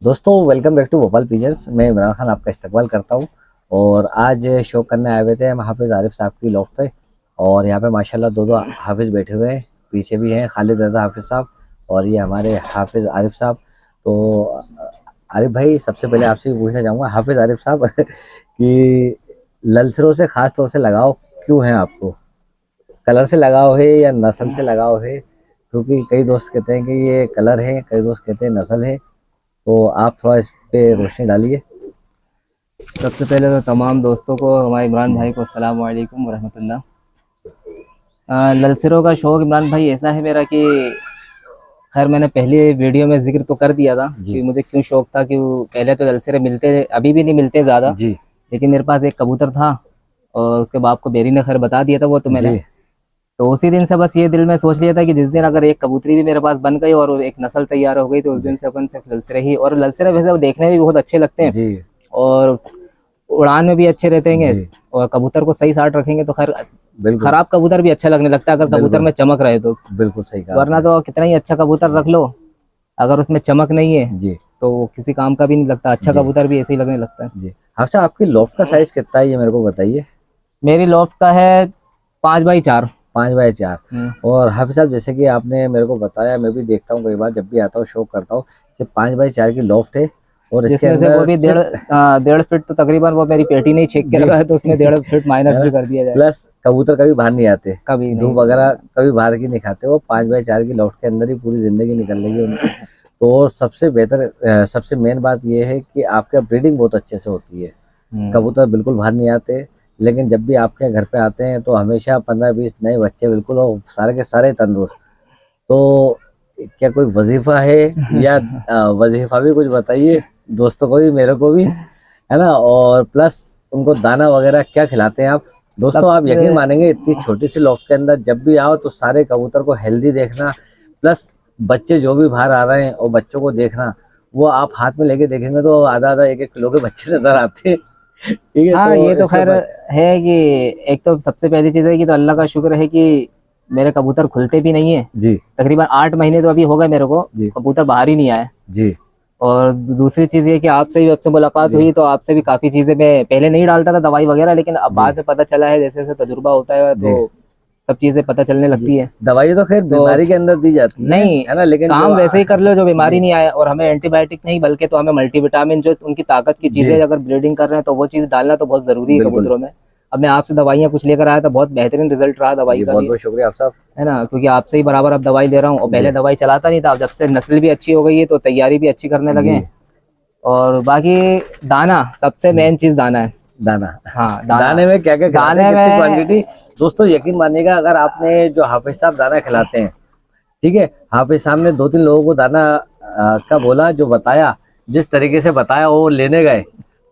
दोस्तों welcome back to Bhopal pigeons. मैं इमरान खान आपका इस्तकबाल करता हूं। और आज शो करने आए हुए थे हम हाफिज़ आरिफ साहब की लॉफ्ट पे। और यहाँ पे माशाल्लाह दो हाफिज़ बैठे हुए हैं। पीछे भी हैं खालिद रज़ा हाफिज़ साहब और ये हमारे हाफिज़ आरिफ साहब। तो आरिफ भाई, सबसे पहले आपसे पूछना चाहूँगा हाफिज़ आरिफ साहब कि ललसरों से ख़ास तौर से लगाव क्यों है आपको? कलर से लगाव है या नस्ल से लगाव है? क्योंकि कई दोस्त कहते हैं कि ये कलर है, कई दोस्त कहते हैं नस्ल है। तो आप थोड़ा इस पे रोशनी डालिए। सबसे पहले तो तमाम दोस्तों को, हमारे इमरान भाई को अस्सलाम वालेकुम वरहमतुल्लाह। ललसरों का शौक़ इमरान भाई ऐसा है मेरा कि खैर मैंने पहले वीडियो में जिक्र तो कर दिया था जी कि मुझे क्यों शौक़ था। कि पहले तो ललसरे मिलते, अभी भी नहीं मिलते ज़्यादा, जी लेकिन मेरे पास एक कबूतर था और उसके बाप को बेरी ने खैर बता दिया था वो तो मैंने। जी तो उसी दिन से बस ये दिल में सोच लिया था कि जिस दिन अगर एक कबूतरी भी मेरे पास बन गई और एक नस्ल तैयार हो गई तो उस जी दिन से अपन सिर्फ ललसरे ही। और ललसरे वैसे वो देखने में भी बहुत अच्छे लगते हैं जी और उड़ान में भी अच्छे रहते हैं। जी और कबूतर को सही साट रखेंगे तो खैर बिल्कुल खराब कबूतर भी अच्छा लगने लगता है अगर कबूतर बिल्कुल में चमक रहे तो। बिल्कुल सही कहा वरना आपने। तो कितना ही अच्छा कबूतर रख लो, अगर उसमें चमक नहीं है जी तो वो किसी काम का भी नहीं लगता। अच्छा जी कबूतर भी ऐसे ही लगने लगता है। जी। अच्छा, आपकी लॉफ्ट का साइज कितना है ये मेरे को बताइए। मेरी लॉफ्ट का है 5x4। 5x4। और हाफिज साहब, जैसे कि आपने मेरे को बताया, मैं भी देखता हूँ कई बार जब भी आता हूँ शो करता हूँ। सिर्फ 5x4 की लॉफ्ट है और इसके जिसमें से वो अंदर भी सिर्फ 1.5 फीट तो तकरीबन वो मेरी पेटी ने ही छेक के जी रखा है, तो उसमें 1.5 फीट है माइनस ना। भी कर दिया जाए। प्लस कबूतर कभी बाहर नहीं आते, कभी धूप नहीं। वगैरह कभी बाहर की नहीं खाते। वो 5x4 की लॉफ्ट के अंदर ही पूरी जिंदगी निकल लेगी उनकी। तो और सबसे बेहतर सबसे मेन बात यह है कि आपका ब्रीडिंग बहुत अच्छे से होती है। हम्म। कबूतर बिल्कुल बाहर नहीं आते। लेकिन जब भी आपके घर पे आते हैं तो हमेशा 15-20 नए बच्चे बिल्कुल, और सारे के सारे तंदुरुस्त। तो क्या कोई वजीफा है या वजीफा भी कुछ बताइए दोस्तों को भी, मेरे को भी, है ना। और प्लस उनको दाना वगैरह क्या खिलाते हैं आप? दोस्तों आप सबसे यकीन मानेंगे, इतनी छोटी सी लॉफ्ट के अंदर जब भी आओ तो सारे कबूतर को हेल्दी देखना, प्लस बच्चे जो भी बाहर आ रहे हैं और बच्चों को देखना। वो आप हाथ में लेके देखेंगे तो आधा आधा 1-1 किलो के बच्चे नजर आते हैं। ठीक है, हाँ, तो ये तो इसके खैर ऊपर है कि एक तो सबसे पहली चीज़ है कि तो अल्लाह का शुक्र है कि मेरे कबूतर खुलते भी नहीं है। जी तकरीबन 8 महीने तो अभी हो गए मेरे को, जी कबूतर बाहर ही नहीं आए। जी और दूसरी चीज़ ये कि आपसे भी जब से मुलाकात जी हुई तो आपसे भी काफ़ी चीज़ें मैं पहले नहीं डालता था दवाई वगैरह, लेकिन अब जी बाद में पता चला है, जैसे जैसे तजुर्बा होता है जी तो सब चीज़ें पता चलने जी। लगती है। दवाई तो खैर तो बीमारी के अंदर दी जाती नहीं, है ना, लेकिन जो काम वैसे ही कर लो जो बीमारी जी नहीं आए। और हमें एंटीबायोटिक नहीं बल्कि तो हमें मल्टीविटामिन, जो उनकी ताकत की जी चीज़ें अगर ब्रीडिंग कर रहे हैं तो वो चीज़ डालना तो बहुत ज़रूरी है बिल्कुल। कबूतरों में। अब मैं आपसे दवाइयाँ कुछ लेकर आया था, बहुत बेहतरीन रिजल्ट रहा दवाई जी, का बहुत भी, बहुत शुक्रिया आप साहब। है ना। क्योंकि आपसे ही बराबर अब दवाई ले रहा हूँ और जी पहले दवाई चलाता नहीं था। अब जब से नस्ल भी अच्छी हो गई है तो तैयारी भी अच्छी करने लगे जी। हैं। और बाकी दाना, सबसे मेन चीज़ दाना है। दाना। हाँ, दाना। दाने में क्या क्या खिलाते हैं, दाने कितनी क्वांटिटी? में दोस्तों यकीन मानिएगा, अगर आपने जो हाफिज साहब दाना खिलाते हैं, ठीक है, हाफिज साहब ने 2-3 लोगों को दाना का बोला, जो बताया, जिस तरीके से बताया वो लेने गए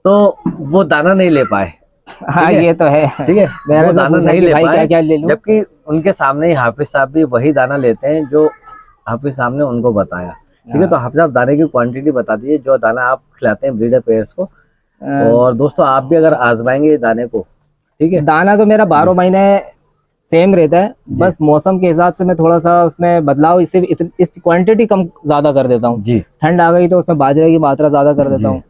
तो वो दाना नहीं ले पाए। ठीक हाँ, है, ये तो है। ठीक है, मैंने वो उनसे दाना पूछा नहीं कि ले भाई क्या पाए। क्या ले लूँ। जबकि उनके सामने ही हाफिज साहब भी वही दाना लेते हैं जो हाफिज साहब ने उनको बताया। ठीक है, तो हाँ। हाफिज साहब दाने की क्वांटिटी बता दीजिए जो दाना आप खिलाते हैं ब्रीडर पेयर्स को। अ, और दोस्तों आप भी अगर आजमाएंगे इस दाने को, ठीक है। दाना तो मेरा जी 12 महीने सेम रहता है। जी बस मौसम के हिसाब से मैं थोड़ा सा उसमें बदलाव, इससे भी इस क्वांटिटी कम ज़्यादा कर देता हूँ। जी ठंड आ गई तो उसमें बाजरे की मात्रा ज़्यादा कर देता जी हूँ,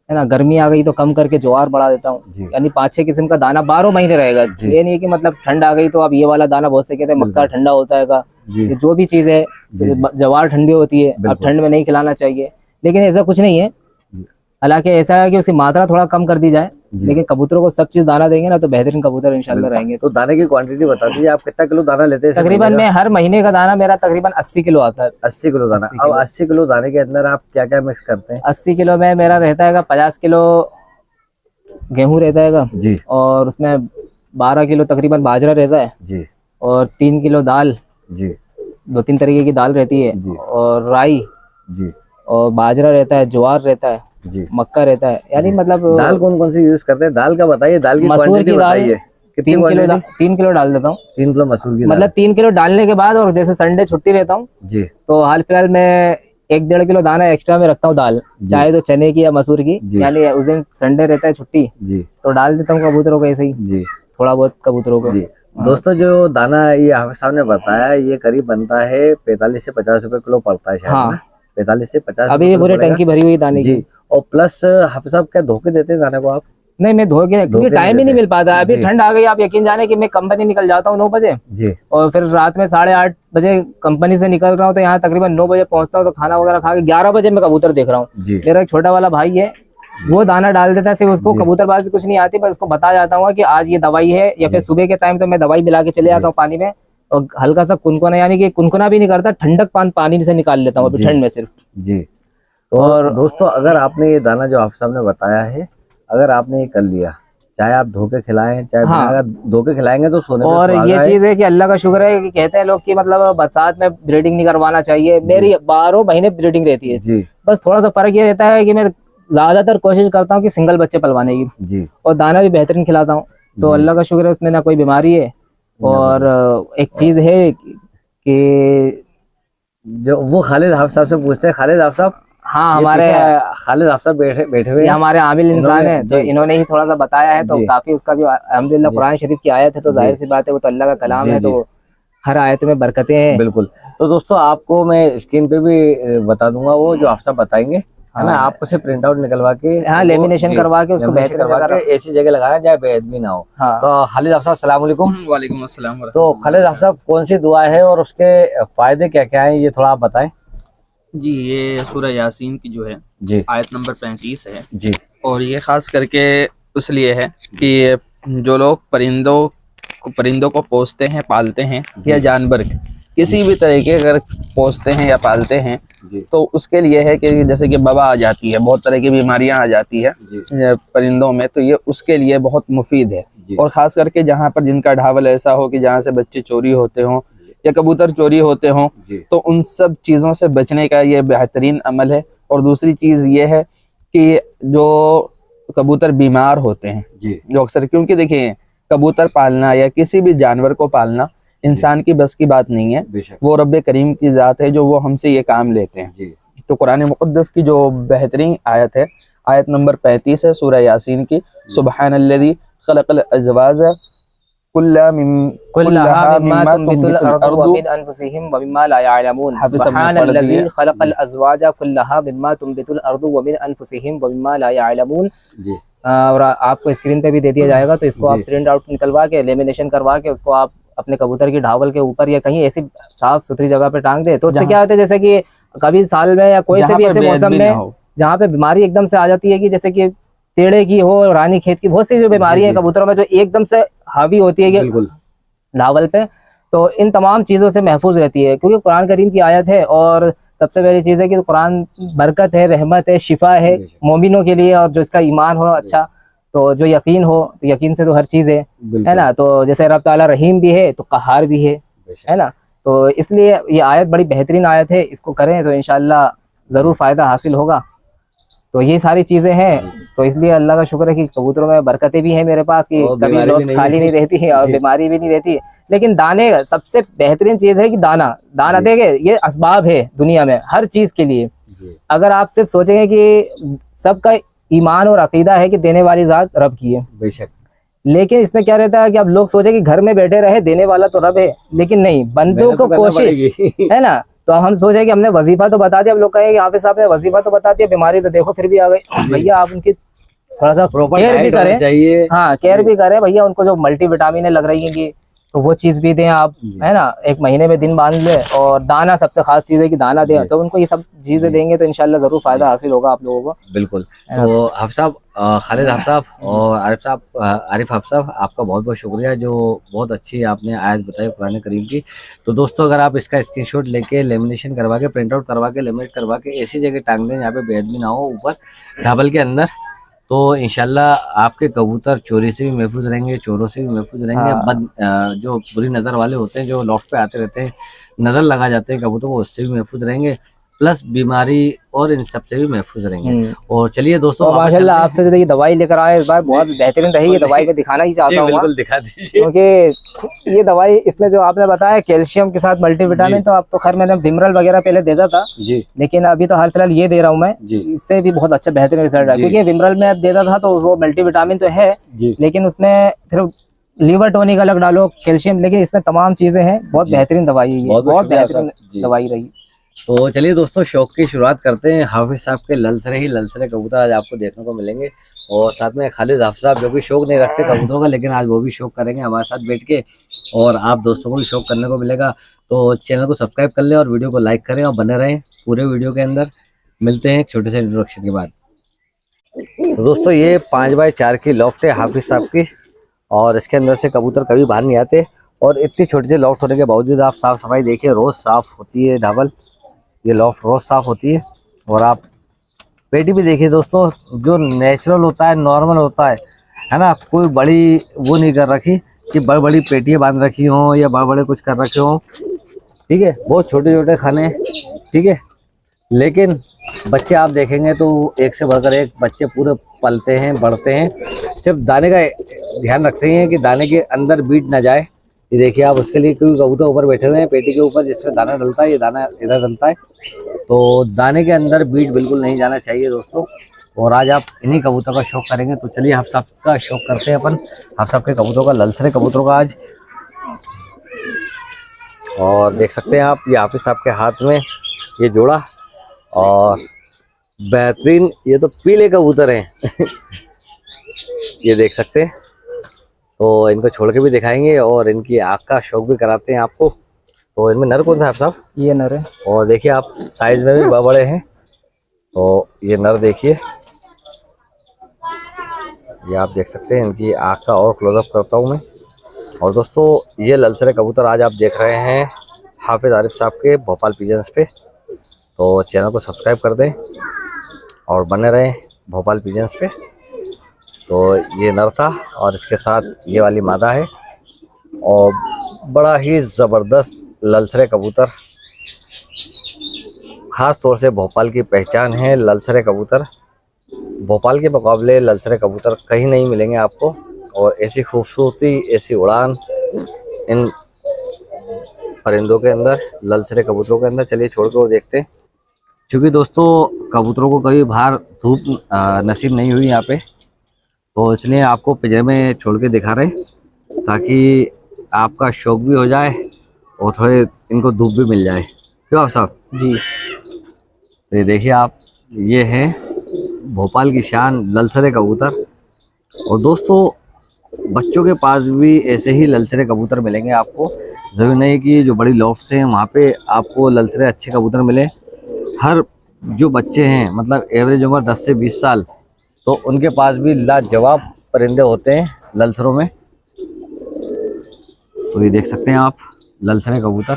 है ना। गर्मी आ गई तो कम करके ज्वार बढ़ा देता हूँ। जी यानी 5-6 किस्म का दाना 12 महीने रहेगा। जी ये नहीं कि मतलब ठंड आ गई तो अब ये वाला दाना, बहुत से कहते हैं मक्का बिल्कुल। ठंडा होता है का। जी ये जो भी चीज़ है, जी जी ज्वार ठंडी होती है, अब बिल्कुल। ठंड में नहीं खिलाना चाहिए, लेकिन ऐसा कुछ नहीं है। जी हालांकि ऐसा है कि उसकी मात्रा थोड़ा कम कर दी जाए, जी। लेकिन कबूतरों को सब चीज़ दाना देंगे ना तो बेहतरीन कबूतर इंशाल्लाह बिल्कुल, रहेंगे। तो दाने की क्वांटिटी बता दीजिए, आप कितना किलो दाना लेते हैं इसे महीने तकरीबन का? मैं हर महीने का दाना मेरा तकरीबन 80 किलो आता है। 80 किलो दाना। 80 किलो। अब 80 किलो दाने के अंदर आप क्या क्या मिक्स करते हैं? 80 किलो में मेरा रहता है 50 किलो गेहूं रहता है, जी और उसमें 12 किलो तकरीबन बाजरा रहता है, जी और 3 किलो दाल, जी 2-3 तरीके की दाल रहती है, जी और राई, जी और बाजरा रहता है, ज्वार रहता है, जी मक्का रहता है। यानी जी। दाल मतलब कौन कौन सी यूज करते हैं? दाल का बताइए, दाल की मसूर क्वांटिटी की दाल बताइए, कितनी 3 किलो, क्वांटिटी? 3 किलो डाल देता हूँ। 3 किलो मसूर की मतलब दाल। 3 किलो डालने के बाद, और जैसे संडे छुट्टी रहता हूँ जी तो हाल फिलहाल में 1-1.5 किलो दाना एक्स्ट्रा में रखता हूँ दाल, जी चाहे तो चने की या मसूर की। जी यानी उस दिन संडे रहता है छुट्टी जी तो डाल देता हूँ कबूतरों को ऐसे ही, जी थोड़ा बहुत कबूतरों को। जी। हाँ। दोस्तों जो दाना ये हाफिज साहब ने बताया, ये करीब बनता है 45 से 50 रुपए किलो पड़ता है शायद, है हाँ, ना? 45 से 50 अभी ये पूरी पड़ेगा। टंकी भरी हुई दाने की। जी। और प्लस हाफिज साहब क्या धोखे देते हैं दाने को आप? नहीं, मैं धो के, क्योंकि धोखे टाइम ही नहीं नहीं मिल देते। पाता। अभी जी। ठंड आ गई, आप यकीन जाने कि मैं कंपनी निकल जाता हूँ 9 बजे, जी और फिर रात में 8:30 बजे कंपनी से निकल रहा हूँ, तो यहाँ तकरीबन 9 बजे पहुंचता हूँ। तो खाना वगैरह खा के 11 बजे मैं कबूतर देख रहा हूँ। जी मेरा एक छोटा वाला भाई है, वो दाना डाल देता है, सिर्फ उसको जी। कबूतरबाजी कुछ नहीं आती, बस उसको बता जाता हूँ कि आज ये दवाई है, या फिर जी। सुबह के टाइम तो मैं दवाई मिला के चले जाता हूँ पानी में, और हल्का सा कुनकुना, यानी कि कुनकुना भी नहीं करता, ठंडक पानी से निकाल लेता हूँ अभी जी। ठंड में सिर्फ। जी। और दोस्तों अगर आपने ये दाना जो हाफिज साहब ने बताया है, अगर आपने ये कर लिया, चाहे आप धोके खिलाएं चाहे बिना, हाँ। अगर धोके खिलाएंगे तो सोने पे और सुहागा ये है। चीज है कि अल्लाह का शुक्र है कि कहते हैं लोग कि मतलब बरसात में ब्रीडिंग नहीं करवाना चाहिए, मेरी 12 महीने ब्रीडिंग रहती है। जी बस थोड़ा सा फर्क ये रहता है कि मैं ज्यादातर कोशिश करता हूँ कि सिंगल बच्चे पलवाने की, जी और दाना भी बेहतरीन खिलाता हूँ। तो जी। अल्लाह का शुक्र है उसमें ना कोई बीमारी है। और एक चीज है कि जो वो खालिद हाफिज साहब से पूछते हैं, खालिद हाफिज साहब, हाँ, ये हमारे पीछे खालिद हाफिज साहब बैठे हुए ये हैं, हमारे आमिल इंसान है, तो जी इन्होंने ही थोड़ा सा बताया है, तो जी काफी उसका भी अल्हम्दुलिल्लाह जी कुरान शरीफ की आयत है, तो जी जाहिर सी बात है वो तो अल्लाह का कलाम जी है, जी तो हर आयत में बरकतें हैं। बिल्कुल। तो दोस्तों आपको मैं स्क्रीन पे भी बता दूंगा वो जो हाफिज साहब बताएंगे, है ना। हाँ, आपको सिर्फ प्रिंट आउट निकलवा के हाँ, लेमिनेशन करवा के उसको लेमिनेशन बेहतरीन करवा जगह के ऐसी जगह लगाना जहाँ बेअदबी ना हो। हाँ। तो खालिद हाफिज साहब अस्सलाम वालेकुम। वालेकुम अस्सलाम व तो खालिद हाफिज साहब कौन सी दुआ है और उसके फायदे क्या क्या हैं, ये थोड़ा आप बताएं। जी, ये सूरह यासीन की जो है जी आयत नंबर 35 है, जी और ये ख़ास करके इसलिए है कि जो लोग परिंदों को पोसते हैं, पालते हैं, या जानवर किसी भी तरीके अगर पोसते हैं या पालते हैं, जी तो उसके लिए है कि जैसे कि वबा आ जाती है, बहुत तरह की बीमारियां आ जाती है जी परिंदों में, तो ये उसके लिए बहुत मुफीद है। जी और ख़ास करके जहाँ पर जिनका ढाबल ऐसा हो कि जहाँ से बच्चे चोरी होते हों या कबूतर चोरी होते हों, जी तो उन सब चीज़ों से बचने का ये बेहतरीन अमल है। और दूसरी चीज़ ये है कि जो कबूतर बीमार होते हैं, जी जो अक्सर, क्योंकि देखिए कबूतर पालना या किसी भी जानवर को पालना इंसान की बस की बात नहीं है, बेशक वो रब्बे करीम की ज़ात है जो वो हमसे ये काम लेते हैं। जी तो कुरान मुक़द्दस की जो बेहतरीन आयत है, आयत नंबर 35 है सूरह यासीन की, सुब्हानल्लज़ी खलक़ल अज़वाज कुल्लहा मिम्मा तुंबितुल अर्दु व मिन अनफुसिहिम व मिम्मा ला यअलमून। हाफिज़ साहब ने पढ़ सुब्हानल्लज़ी दिया। खलक़ल अज़वाजा कुल्लहा मिम्मा तुंबितुल अर्दु व मिन अनफुसिहिम व मिम्मा ला यअलमून। जी और आपको स्क्रीन पे भी दे दिया जाएगा, तो इसको आप जी प्रिंट आउट निकलवा के लेमिनेशन करवा के उसको आप अपने कबूतर की ढावल के ऊपर या कहीं ऐसी साफ सुथरी जगह पे टांग दे, तो उससे क्या होता है, जैसे कि कभी साल में या कोई से जहाँ भी पर ऐसे मौसम बेअदबी ना में हो। जहाँ पे बीमारी एकदम से आ जाती है, कि जैसे कि टेढ़े की हो, रानी खेत की, बहुत सी जो बीमारी है जी। कबूतरों में जो एकदम से हावी होती है कि बिल्कुल ढावल पे, तो इन तमाम चीज़ों से महफूज रहती है, क्योंकि कुरान करीम की आयत है। और सबसे पहली चीज़ है कि कुरान बरकत है, रहमत है, शिफा है मोमिनों के लिए, और जो इसका ईमान हो अच्छा, तो जो यकीन हो, तो यकीन से तो हर चीज़ है ना। तो जैसे रब ताला रहीम भी है तो कहार भी है ना। तो इसलिए ये आयत बड़ी बेहतरीन आयत है, इसको करें तो इंशाअल्लाह ज़रूर फ़ायदा हासिल होगा। तो ये सारी चीज़ें हैं, तो इसलिए अल्लाह का शुक्र है कि कबूतरों में बरकतें भी हैं मेरे पास, कि और कभी बीमारी लोग भी नहीं खाली है। नहीं रहती है और जी। बीमारी भी नहीं रहती है। लेकिन दाने सबसे बेहतरीन चीज़ है कि दाना जी। देखे, ये असबाब है दुनिया में हर चीज़ के लिए। जी अगर आप सिर्फ सोचेंगे कि सबका ईमान और अकीदा है कि देने वाली ज़ात रब की है, बेशक, लेकिन इसमें क्या रहता है कि अब लोग सोचे कि घर में बैठे रहे, देने वाला तो रब है, लेकिन नहीं, बंदों मेहनत को तो करना कोशिश पड़ेगी। है ना। तो हम सोचे कि हमने वजीफा तो बता दिया, अब लोग कहेंगे कि हाफिज साहब ने वजीफा तो बता दिया, बीमारी तो देखो फिर भी आ गई। भैया आप उनकी थोड़ा सा प्रॉपर केयर भी डाइट होना करें, चाहिए। हाँ केयर भी करें भैया, उनको जो मल्टी विटामिन लग रही हैं तो वो चीज़ भी दें आप, है ना। एक महीने में दिन बांध ले, और दाना सबसे खास चीज़ है कि दाना दें, तो उनको ये सब चीज़ें देंगे तो इंशाल्लाह ज़रूर फ़ायदा हासिल होगा आप लोगों को। बिल्कुल। तो हाफिज साहब, खालिद हाफिज साहब और आरिफ हाफिज साहब, आपका बहुत बहुत शुक्रिया, जो बहुत अच्छी आपने आयत बताई कुरान करीम की। तो दोस्तों अगर आप इसका स्क्रीनशॉट लेके लेमिनेशन करवा के, प्रिंट आउट करवा के, लेमिनेट करवा के ऐसी जगह टांग दें जहाँ पे बेअदबी ना हो, ऊपर ढाबल के अंदर, तो इंशाल्लाह आपके कबूतर चोरी से भी महफूज रहेंगे, चोरों से भी महफूज रहेंगे, जो बुरी नज़र वाले होते हैं, जो लॉफ्ट पे आते रहते हैं, नज़र लगा जाते हैं कबूतर को, उससे भी महफूज रहेंगे, प्लस बीमारी और इन सब से भी महफूज रहेंगे। और चलिए दोस्तों, तो माशाल्लाह आपसे जो ये दवाई लेकर आए इस बार बहुत बेहतरीन रही, ये दवाई पे दिखाना ही चाहता हूँ, बिल्कुल दिखा दीजिए, क्योंकि ये दवाई इसमें जो आपने बताया कैल्शियम के साथ मल्टीविटामिन, तो अब तो खैर मैंने विमरल वगैरह पहले देता था जी लेकिन अभी तो हाल फिलहाल ये दे रहा हूँ मैं, इससे भी बहुत अच्छा बेहतरीन रिजल्ट है। क्योंकि विमरल में अब देता था तो वो मल्टीविटामिन तो है, लेकिन उसमें फिर लीवर टॉनिक अलग डालो, कैल्शियम, लेकिन इसमें तमाम चीजें हैं, बहुत बेहतरीन दवाई है, बहुत बेहतरीन दवाई रही। तो चलिए दोस्तों, शौक की शुरुआत करते हैं। हाफिज साहब के ललसरे कबूतर आज आपको देखने को मिलेंगे, और साथ में खालिद हाफिज साहब जो कि शौक नहीं रखते कबूतरों का, लेकिन आज वो भी शौक करेंगे हमारे साथ बैठ के, और आप दोस्तों को भी शौक करने को मिलेगा। तो चैनल को सब्सक्राइब कर लें और वीडियो को लाइक करें और बने रहें पूरे वीडियो के अंदर। मिलते हैं एक छोटे से इंट्रोडक्शन के बाद। तो दोस्तों, ये 5x4 की लॉफ्ट है हाफिज साहब की, और इसके अंदर से कबूतर कभी बाहर नहीं आते। और इतनी छोटी सी लॉफ्ट होने के बावजूद आप साफ सफाई देखिए, रोज़ साफ होती है ढाबल, ये लॉफ्ट रोज़ साफ होती है। और आप पेटी भी देखिए दोस्तों, जो नेचुरल होता है, नॉर्मल होता है ना, कोई बड़ी वो नहीं कर रखी कि बड़ी बड़ी पेटियाँ बांध रखी हों या बड़े बड़े कुछ कर रखे हों, ठीक है। बहुत छोटे छोटे खाने, ठीक है, लेकिन बच्चे आप देखेंगे तो एक से बढ़कर एक बच्चे पूरे पलते हैं, बढ़ते हैं। सिर्फ दाने का ध्यान रखते हैं कि दाने के अंदर बीट ना जाए। ये देखिए आप, उसके लिए क्योंकि कबूतर ऊपर बैठे हुए हैं पेटी के ऊपर जिसमें दाना डलता है, ये दाना इधर डलता है, तो दाने के अंदर बीट बिल्कुल नहीं जाना चाहिए दोस्तों। और आज आप इन्हीं कबूतर का शौक करेंगे, तो चलिए हाफिज साहब का शौक करते हैं अपन, हाफिज साहब के कबूतरों का, ललसरे कबूतरों का आज। और देख सकते हैं आप, ये हाफिज साहब के हाथ में ये जोड़ा, और बेहतरीन ये तो पीले कबूतर हैं ये देख सकते हैं। तो इनको छोड़ के भी दिखाएंगे और इनकी आँख का शौक भी कराते हैं आपको। तो इनमें नर कौन सा है साहब? ये नर है, और देखिए आप साइज में भी बड़े हैं। तो ये नर देखिए, ये आप देख सकते हैं, इनकी आँख का और क्लोजअप करता हूँ मैं। और दोस्तों, ये ललसरे कबूतर आज आप देख रहे हैं हाफिज आरिफ साहब के भोपाल पिजन्स पे। तो चैनल को सब्सक्राइब कर दें और बने रहें भोपाल पिजन्स पे। तो ये नर था और इसके साथ ये वाली मादा है, और बड़ा ही ज़बरदस्त ललसरे कबूतर, ख़ास तौर से भोपाल की पहचान है ललसरे कबूतर। भोपाल के मुकाबले ललसरे कबूतर कहीं नहीं मिलेंगे आपको, और ऐसी खूबसूरती, ऐसी उड़ान इन परिंदों के अंदर, ललसरे कबूतरों के अंदर। चलिए छोड़ कर देखते हैं, क्योंकि दोस्तों कबूतरों को कभी बाहर धूप नसीब नहीं हुई यहाँ पे, तो इसलिए आपको पिंजरे में छोड़ के दिखा रहे हैं, ताकि आपका शौक भी हो जाए और थोड़े इनको धूप भी मिल जाए, क्यों आप साहब जी। तो ये देखिए आप, ये है भोपाल की शान ललसरे कबूतर। और दोस्तों, बच्चों के पास भी ऐसे ही ललसरे कबूतर मिलेंगे आपको। ज़रूरी नहीं कि जो बड़ी लॉफ्ट्स हैं वहाँ पे आपको ललसरे अच्छे कबूतर मिले। हर जो बच्चे हैं, मतलब एवरेज उम्र 10 से 20 साल, तो उनके पास भी लाजवाब परिंदे होते हैं ललसरों में। तो ये देख सकते हैं आप, ललसरे कबूतर।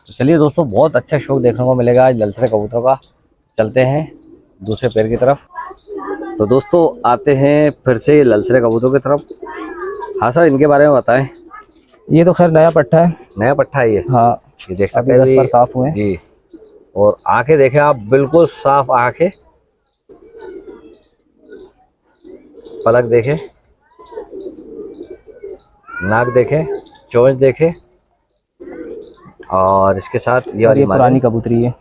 तो चलिए दोस्तों, बहुत अच्छा शौक देखने को मिलेगा आज ललसरे कबूतरों का। चलते हैं दूसरे पैर की तरफ। तो दोस्तों, आते हैं फिर से ललसरे कबूतरों की तरफ। हाँ सर, इनके बारे में बताएं। ये तो खैर नया पट्टा है। नया पट्टा है ये? हाँ, ये देख सकते हैं पर साफ हुए जी। और आंखें देखें आप, बिल्कुल साफ आंखें, पलक देखें, नाक देखें, चोंच देखें, और इसके साथ ये वाली पुरानी कबूतरी है।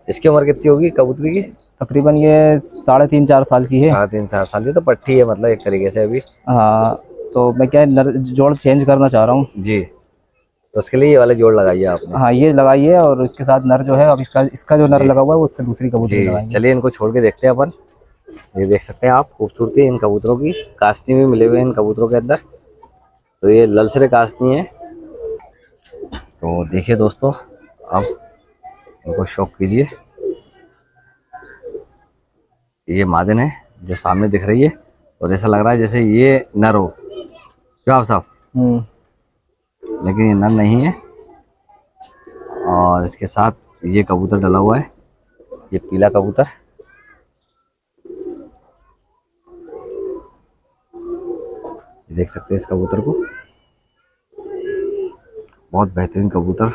इसकी उम्र कितनी होगी कबूतरी की? तकरीबन ये 3.5-4 साल की है। 3.5-4 साल की तो पट्टी है, मतलब एक तरीके से अभी। हाँ, तो मैं क्या नर जोड़ चेंज करना चाह रहा हूँ जी, तो उसके लिए ये वाले जोड़ लगाइए आपने। हाँ, ये लगाइए, और इसके साथ नर जो है, अब इसका जो नर लगा हुआ है वो उससे दूसरी कबूतरी लगाएंगे। चलिए इनको छोड़ के देखते हैं अपन। ये देख सकते हैं आप, खूबसूरती इन कबूतरों की, कास्नी भी मिले हुए हैं इन कबूतरों के अंदर। तो ये ललसरे कास्नी है। तो देखिए दोस्तों, अब इनको शौक कीजिए। ये मादिन है जो सामने दिख रही है, और ऐसा लग रहा है जैसे ये नर हो, क्यों आप साहब? लेकिन ये नर नहीं है। और इसके साथ ये कबूतर डला हुआ है, ये पीला कबूतर। देख सकते हैं इस कबूतर को, बहुत बेहतरीन कबूतर।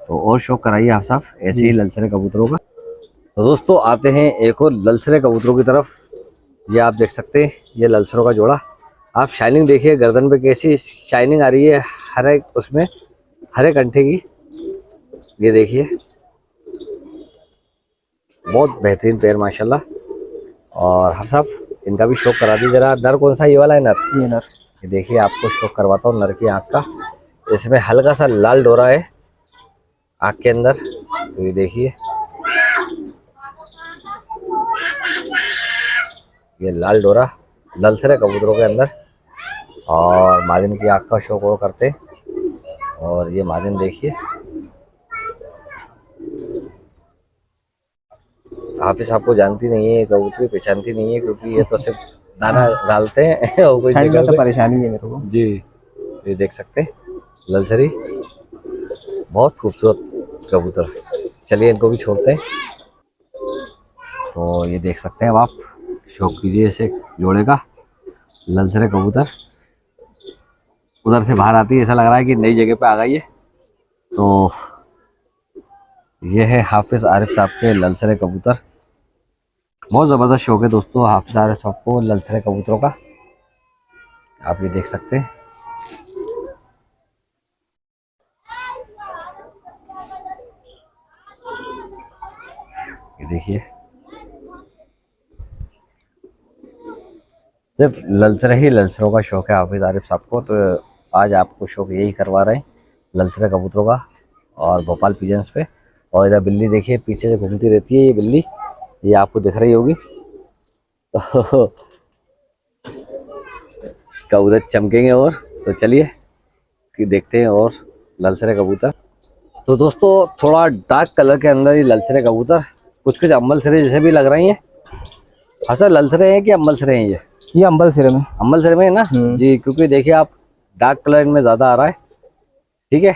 तो और शौक कराइए आप साहब ऐसे ही ललसरे कबूतरों का। तो दोस्तों, आते हैं एक और ललसरे कबूतरों की तरफ। ये आप देख सकते हैं, ये ललसरों का जोड़ा। आप शाइनिंग देखिए गर्दन पे, कैसी शाइनिंग आ रही है हरे, उसमें हरे कंठे की। ये देखिए, बहुत बेहतरीन पैर माशाल्लाह। और हम साहब इनका भी शौक करा दी जरा। नर कौन सा? ये वाला है नर? ये नर। ये देखिए, आपको शौक करवाता हूँ नर की आँख का। इसमें हल्का सा लाल डोरा है आँख के अंदर, तो ये देखिए ये लाल डोरा ललसरे कबूतरों के अंदर। और मादिन की आँख का शौक वो करते। और ये मादिन देखिए, हाफिज आपको जानती नहीं है, कबूतरी पहचानती नहीं है, क्योंकि ये तो सिर्फ दाना डालते हैं और कुछ ठंड में तो निकलते। परेशानी है मेरे को। जी, ये देख सकते हैं ललसरी, बहुत खूबसूरत कबूतर। चलिए इनको भी छोड़ते हैं। तो ये देख सकते हैं अब आप, शौक कीजिए इसे जोड़े का। ललसरे कबूतर उधर से बाहर आती है, ऐसा लग रहा है कि नई जगह पे आ गई है। तो ये है हाफिज आरिफ साहब के ललसरे कबूतर। बहुत ज़बरदस्त शौक है दोस्तों हाफिज आरिफ साहब को ललसरे कबूतरों का। आप ये देख सकते हैं। ये देखिए, सिर्फ ललसरे ही ललसरों का शौक है हाफिज आरिफ साहब को। तो आज आपको शौक यही करवा रहे हैं ललसरे कबूतरों का और भोपाल पिजन्स पे। और इधर बिल्ली देखिए पीछे से घूमती रहती है, ये बिल्ली, ये आपको दिख रही होगी। तो कबूतर चमकेंगे। और तो चलिए कि देखते हैं और ललसरे कबूतर। तो दोस्तों थोड़ा डार्क कलर के अंदर ये ललसरे कबूतर, कुछ कुछ अम्बल सिरे जैसे भी लग रही हैं। अच्छा, ललसरे हैं कि अम्बल सिरे हैं? ये अम्बल सिरे में, अम्बल सिरे में है ना जी, क्योंकि देखिए आप डार्क कलर इनमें ज़्यादा आ रहा है। ठीक है,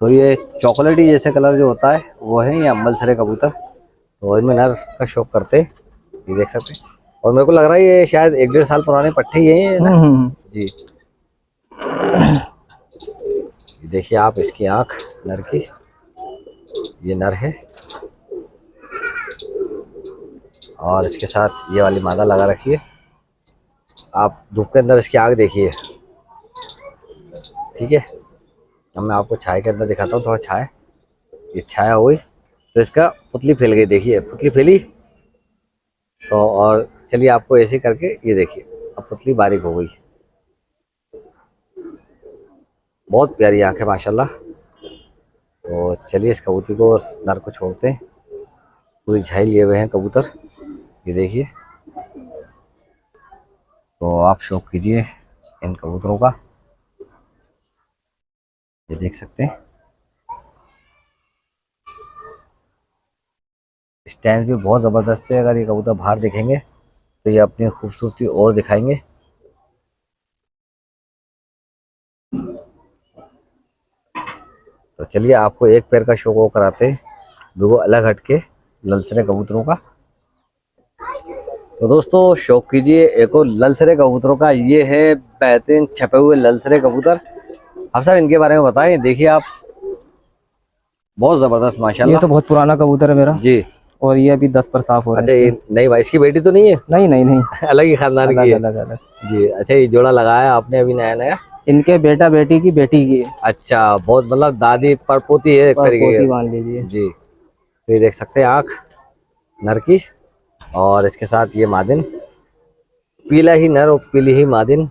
तो ये चॉकलेटी जैसे कलर जो होता है वो है ये अम्बल सिरे कबूतर। तो इनमें नर का शौक करते, ये देख सकते हैं। और मेरे को लग रहा है ये शायद 1-1.5 साल पुराने पट्टे ही हैं ना जी। ये देखिए आप इसकी आँख नर की, ये नर है और इसके साथ ये वाली मादा लगा रखी है। आप धूप के अंदर इसकी आँख देखिए। ठीक है, अब मैं आपको छाया के अंदर दिखाता हूँ, थोड़ा छाया, ये छाया हुई तो इसका पुतली फैल गई, देखिए पुतली फैली। तो और चलिए आपको ऐसे करके ये देखिए अब पुतली बारीक हो गई। बहुत प्यारी आँख है माशाल्लाह। तो चलिए इस कबूतर को और नर को छोड़ते हैं। पूरी झाई लिए हुए हैं कबूतर, ये देखिए। तो आप शौक कीजिए इन कबूतरों का, ये देख सकते हैं। स्टैंड भी बहुत ज़बरदस्त है। अगर ये कबूतर बाहर दिखेंगे तो ये अपनी खूबसूरती और दिखाएंगे। तो चलिए आपको एक पैर का शौक वो कराते हैं, बिल्कुल अलग हटके ललसरे कबूतरों का। तो दोस्तों शौक कीजिए एक और ललसरे कबूतरों का। ये है बेहतरीन छपे हुए ललसरे कबूतर। अब साहब इनके बारे में बताएं। देखिए आप, बहुत ज़बरदस्त माशाल्लाह। ये तो बहुत पुराना कबूतर है मेरा जी। और ये अभी 10 पर साफ हो रहा अच्छा, है। ये नहीं भाई, इसकी बेटी तो नहीं है? नहीं नहीं नहीं, अलग ही खानदान की है। अलग अलग। जी। अच्छा, ये जोड़ा लगाया आपने अभी नया नया? इनके बेटा बेटी की बेटी की है। अच्छा, बहुत मतलब दादी परपोती है एक तरीके पोती की। मान लीजिए जी। तो ये देख सकते हैं आँख नर की और इसके साथ ये मादिन, पीला ही नर और पीली ही मादिन,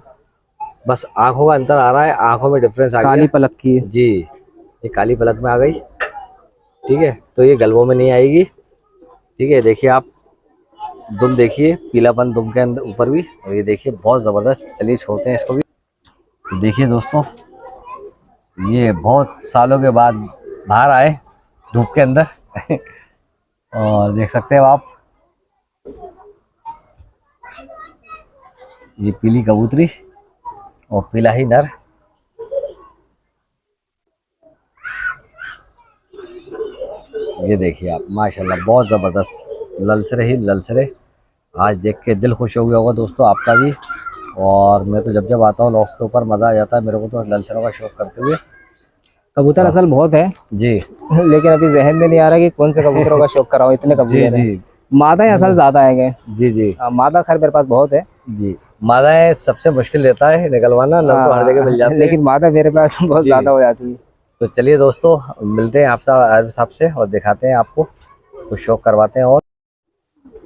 बस आंखों का अंतर आ रहा है, आंखों में डिफरेंस आ गया। काली पलक की है जी, ये काली पलक में आ गई। ठीक है, तो ये गलबों में नहीं आएगी। ठीक है, देखिए आप दुम देखिए, पीलापन दुम के अंदर ऊपर भी। और ये देखिए बहुत ज़बरदस्त। चलिए छोड़ते हैं इसको भी। तो देखिए दोस्तों, ये बहुत सालों के बाद बाहर आए धूप के अंदर। और देख सकते हो आप, ये पीली कबूतरी और पीला ही नर। ये देखिए आप माशाल्लाह, बहुत ज़बरदस्त ललसरे ही ललसरे। आज देख के दिल खुश हो गया होगा दोस्तों आपका भी। और मैं तो जब जब आता हूँ लॉफ्ट के ऊपर मज़ा आ जाता है मेरे को तो ललसरों का शौक करते हुए। कबूतर असल बहुत है जी। लेकिन अभी जहन में नहीं आ रहा कि कौन से कबूतरों का शौक कराऊं, इतने जी कबूतर हैं। जी मादा असल ज्यादा है। जी जी मादा खैर मेरे पास बहुत है जी। मादाएं सबसे मुश्किल रहता है निकलवाना, नर तो हर जगह मिल जाते हैं, लेकिन मादा मेरे पास बहुत जी। ज्यादा हो जाती है। तो चलिए दोस्तों मिलते हैं आपसे आरिफ साहब से और दिखाते हैं आपको, कुछ शौक करवाते हैं। और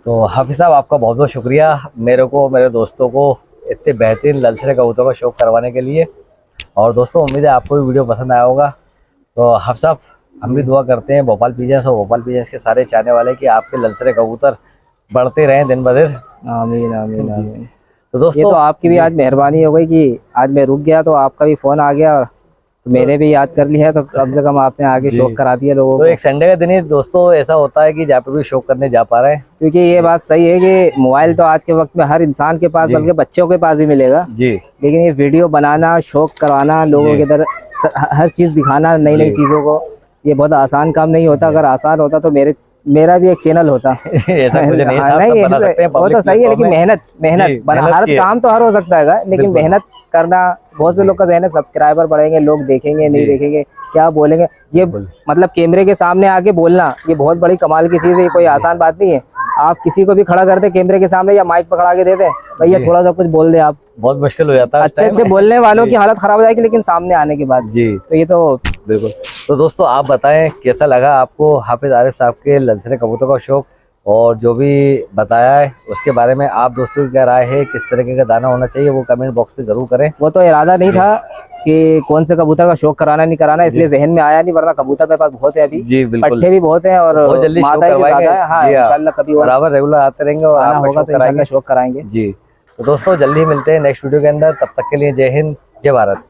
तो हाफिज साहब आपका बहुत बहुत शुक्रिया मेरे को, मेरे दोस्तों को इतने बेहतरीन ललसरे कबूतरों का शौक करवाने के लिए। और दोस्तों उम्मीद है आपको भी वीडियो पसंद आया होगा। तो हाफिज़ साहब, हम भी दुआ करते हैं भोपाल पिजन्स और भोपाल पिजन्स के सारे चाहने वाले कि आपके ललचरे कबूतर बढ़ते रहें दिन ब दिन। आमीन आमीन आमीन। तो ये दोस्तों तो आपकी भी आज मेहरबानी हो गई कि आज मैं रुक गया तो आपका भी फोन आ गया, तो मैंने भी याद कर लिया, तो कम से कम आपने आगे शौक करा दिया लोगों तो को। एक संडे का दिन ही दोस्तों ऐसा होता है कि जहाँ पे भी शौक करने जा पा रहे हैं। क्योंकि ये बात सही है कि मोबाइल तो आज के वक्त में हर इंसान के पास, बल्कि बच्चों के पास ही मिलेगा, जी लेकिन ये वीडियो बनाना, शौक करवाना, लोगों के अंदर हर चीज़ दिखाना, नई नई चीज़ों को, ये बहुत आसान काम नहीं होता। अगर आसान होता तो मेरा भी एक चैनल होता। ऐसा कुछ नहीं है साहब, नहीं, सब बना सकते हैं वो public तो सही है, platform लेकिन में। मेहनत जी, बना, मेहनत हर की है। काम तो हर हो सकता है, लेकिन बिल्कुल। मेहनत करना, बहुत से लोग का जहन है सब्सक्राइबर बढ़ेंगे, लोग देखेंगे नहीं जी। देखेंगे, क्या बोलेंगे, ये मतलब कैमरे के सामने आके बोलना ये बहुत बड़ी कमाल की चीज़ है, ये कोई आसान बात नहीं है। आप किसी को भी खड़ा करते कैमरे के सामने या माइक पकड़ा के देते, भैया थोड़ा सा कुछ बोल दे आप, बहुत मुश्किल हो जाता है उस अच्छे time। बोलने वालों की हालत खराब हो जाएगी, लेकिन सामने आने के बाद जी तो ये तो बिल्कुल। तो दोस्तों आप बताएं कैसा लगा आपको हाफिज़ आरिफ साहब के ललचरे कबूतर का शौक, और जो भी बताया है उसके बारे में आप दोस्तों की क्या राय है, किस तरीके का दाना होना चाहिए, वो कमेंट बॉक्स पे जरूर करें। वो तो इरादा नहीं था कि कौन से कबूतर का शौक कराना नहीं कराना, इसलिए जहन में आया नहीं, वरना कबूतर मेरे पास बहुत है अभी, जी बिल्कुल, पट्टे भी बहुत हैं और बहुत जल्दी शौक मादा भी करवाएंगे। ज्यादा है। हाँ जी हाँ, इंशाल्लाह कभी और बराबर रेगुलर आते रहेंगे और आना आपका होगा शौक तो इंशाल्लाह कराएंगे। शौक कराएंगे। जी तो दोस्तों जल्दी ही मिलते हैं नेक्स्ट वीडियो के अंदर, तब तक के लिए जय हिंद, जय भारत।